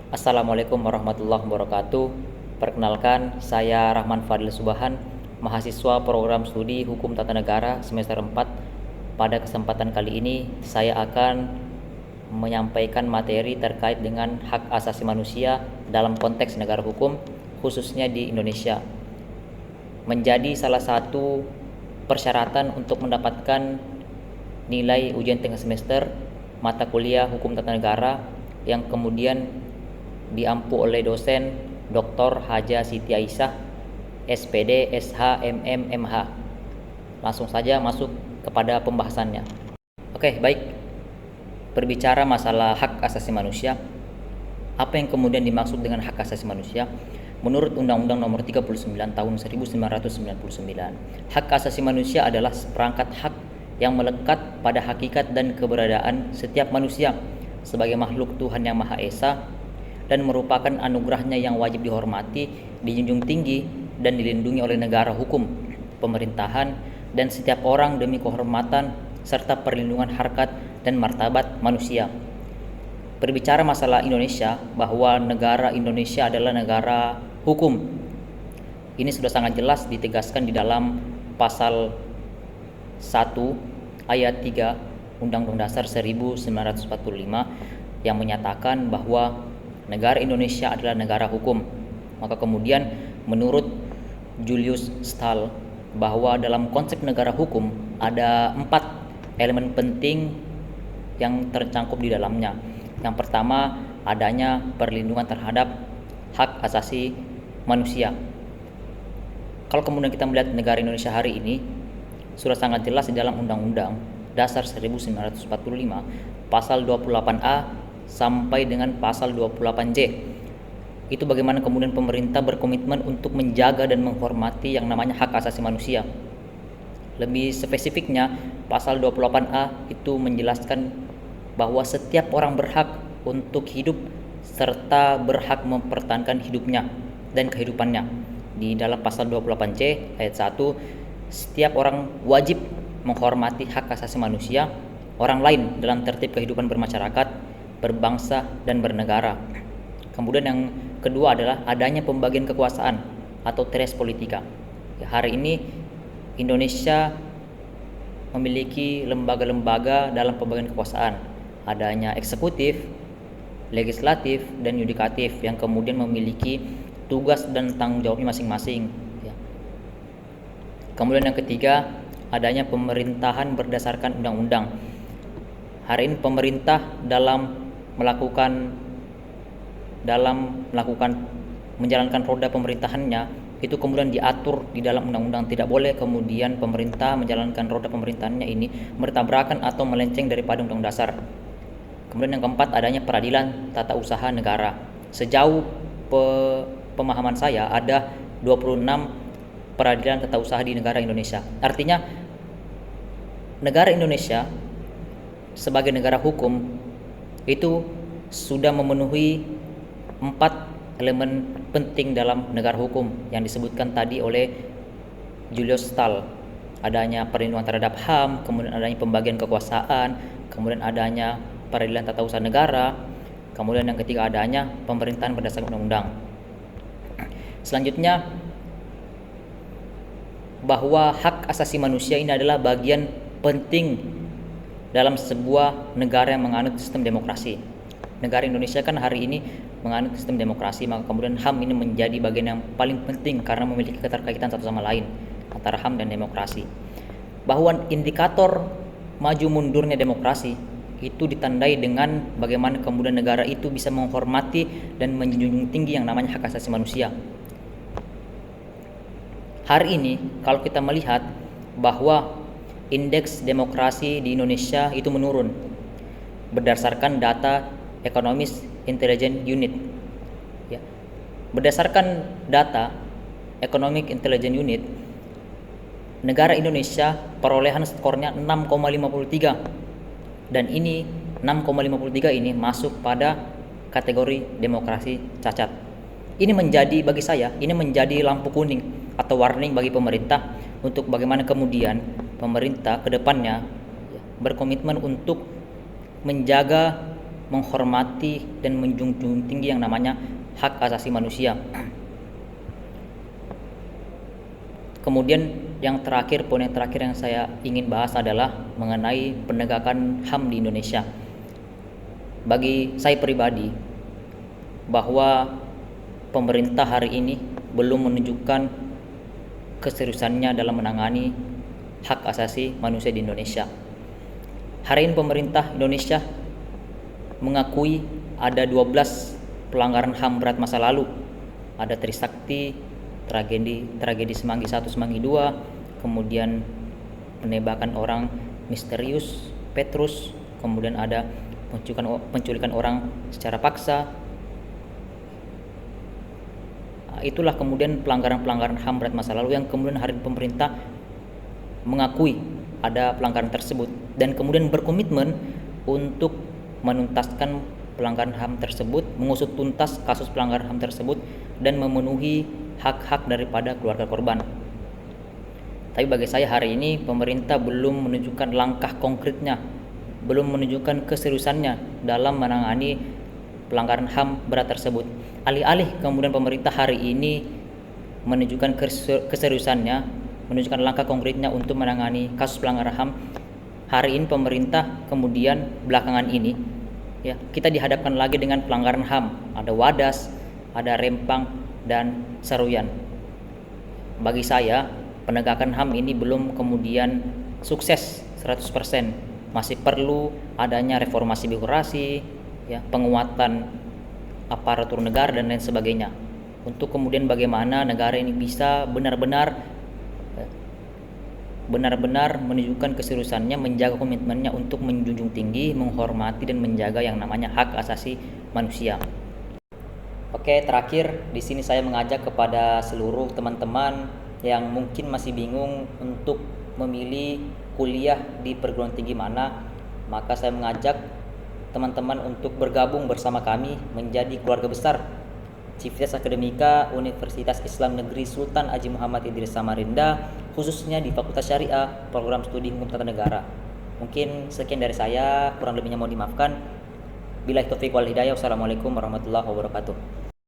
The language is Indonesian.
Assalamualaikum warahmatullahi wabarakatuh. Perkenalkan, saya Rahman Fadil Subahan, mahasiswa program studi Hukum Tata Negara semester 4. Pada kesempatan kali ini, saya akan menyampaikan materi terkait dengan hak asasi manusia dalam konteks negara hukum, khususnya di Indonesia. Menjadi salah satu persyaratan untuk mendapatkan nilai ujian tengah semester mata kuliah Hukum Tata Negara yang kemudian diampu oleh dosen Dr. Haja Siti Aisyah, SPD, SH, MM, MH. Langsung saja masuk kepada pembahasannya. Oke, baik. Berbicara masalah hak asasi manusia, apa yang kemudian dimaksud dengan hak asasi manusia? Menurut Undang-Undang Nomor 39 Tahun 1999, hak asasi manusia adalah seperangkat hak yang melekat pada hakikat dan keberadaan setiap manusia sebagai makhluk Tuhan Yang Maha Esa dan merupakan anugerahnya yang wajib dihormati, dijunjung tinggi, dan dilindungi oleh negara hukum, pemerintahan, dan setiap orang demi kehormatan serta perlindungan harkat dan martabat manusia. Berbicara masalah Indonesia, bahwa negara Indonesia adalah negara hukum. Ini sudah sangat jelas ditegaskan di dalam pasal 1 ayat 3 Undang-Undang Dasar 1945 yang menyatakan bahwa negara Indonesia adalah negara hukum. Maka kemudian menurut Julius Stahl bahwa dalam konsep negara hukum ada 4 elemen penting yang tercangkup di dalamnya. Yang pertama, adanya perlindungan terhadap hak asasi manusia. Kalau kemudian kita melihat negara Indonesia hari ini, sudah sangat jelas di dalam Undang-Undang Dasar 1945 pasal 28A sampai dengan pasal 28J. Itu bagaimana kemudian pemerintah berkomitmen untuk menjaga dan menghormati yang namanya hak asasi manusia. Lebih spesifiknya, pasal 28A itu menjelaskan bahwa setiap orang berhak untuk hidup serta berhak mempertahankan hidupnya dan kehidupannya. Di dalam pasal 28C ayat 1, setiap orang wajib menghormati hak asasi manusia orang lain dalam tertib kehidupan bermasyarakat, berbangsa, dan bernegara. Kemudian yang kedua adalah adanya pembagian kekuasaan atau tres politika. Hari ini Indonesia memiliki lembaga-lembaga dalam pembagian kekuasaan. Adanya eksekutif, legislatif, dan yudikatif yang kemudian memiliki tugas dan tanggung jawabnya masing-masing. Kemudian yang ketiga, adanya pemerintahan berdasarkan undang-undang. Hari ini pemerintah dalam menjalankan roda pemerintahannya itu kemudian diatur di dalam undang-undang. Tidak boleh kemudian pemerintah menjalankan roda pemerintahannya ini bertabrakan atau melenceng daripada undang dasar. Kemudian yang keempat, adanya peradilan tata usaha negara. Sejauh pemahaman saya ada 26 peradilan tata usaha di negara Indonesia. Artinya negara Indonesia sebagai negara hukum itu sudah memenuhi 4 elemen penting dalam negara hukum yang disebutkan tadi oleh Julius Stahl. Adanya perlindungan terhadap HAM, kemudian adanya pembagian kekuasaan, kemudian adanya peradilan tata usaha negara, kemudian yang ketiga adanya pemerintahan berdasarkan undang-undang. Selanjutnya, bahwa hak asasi manusia ini adalah bagian penting dalam sebuah negara yang menganut sistem demokrasi. Negara Indonesia kan hari ini menganut sistem demokrasi, maka kemudian HAM ini menjadi bagian yang paling penting karena memiliki keterkaitan satu sama lain antara HAM dan demokrasi. Bahwa indikator maju mundurnya demokrasi itu ditandai dengan bagaimana kemudian negara itu bisa menghormati dan menjunjung tinggi yang namanya hak asasi manusia. Hari ini kalau kita melihat bahwa indeks demokrasi di Indonesia itu menurun berdasarkan data Economist Intelligence Unit. Berdasarkan data Economic Intelligence Unit, negara Indonesia perolehan skornya 6,53 dan ini 6,53 ini masuk pada kategori demokrasi cacat. Ini menjadi bagi saya, ini menjadi lampu kuning atau warning bagi pemerintah untuk bagaimana kemudian pemerintah ke depannya berkomitmen untuk menjaga menghormati dan menjunjung tinggi yang namanya hak asasi manusia. Kemudian poin yang terakhir yang saya ingin bahas adalah mengenai penegakan HAM di Indonesia. Bagi saya pribadi, bahwa pemerintah hari ini belum menunjukkan keseriusannya dalam menangani hak asasi manusia di Indonesia. Hari ini pemerintah Indonesia mengakui ada 12 pelanggaran HAM berat masa lalu. Ada Trisakti, tragedi Semanggi 1, Semanggi 2, kemudian penembakan orang misterius Petrus, kemudian ada penculikan orang secara paksa. Itulah kemudian pelanggaran-pelanggaran HAM berat masa lalu yang kemudian hari ini pemerintah mengakui ada pelanggaran tersebut dan kemudian berkomitmen untuk menuntaskan pelanggaran HAM tersebut, mengusut tuntas kasus pelanggaran HAM tersebut dan memenuhi hak-hak daripada keluarga korban. Tapi bagi saya hari ini pemerintah belum menunjukkan langkah konkretnya, belum menunjukkan keseriusannya dalam menangani pelanggaran HAM berat tersebut. Alih-alih kemudian pemerintah hari ini menunjukkan keseriusannya, menunjukkan langkah konkretnya untuk menangani kasus pelanggaran HAM, hari ini pemerintah kemudian belakangan ini kita dihadapkan lagi dengan pelanggaran HAM. Ada Wadas, ada Rempang dan Seruyan. Bagi saya penegakan HAM ini belum kemudian sukses 100%. Masih perlu adanya reformasi birokrasi, penguatan aparatur negara dan lain sebagainya. Untuk kemudian bagaimana negara ini bisa benar-benar menunjukkan keseriusannya, menjaga komitmennya untuk menjunjung tinggi, menghormati dan menjaga yang namanya hak asasi manusia. Oke, terakhir di sini saya mengajak kepada seluruh teman-teman yang mungkin masih bingung untuk memilih kuliah di perguruan tinggi mana, maka saya mengajak teman-teman untuk bergabung bersama kami menjadi keluarga besar Civitas Akademika Universitas Islam Negeri Sultan Haji Muhammad Idris Samarinda, khususnya di Fakultas Syariah, Program Studi Hukum Tata Negara. Mungkin sekian dari saya, kurang lebihnya mohon dimaafkan. Billahi taufiq wal hidayah. Wassalamualaikum warahmatullahi wabarakatuh.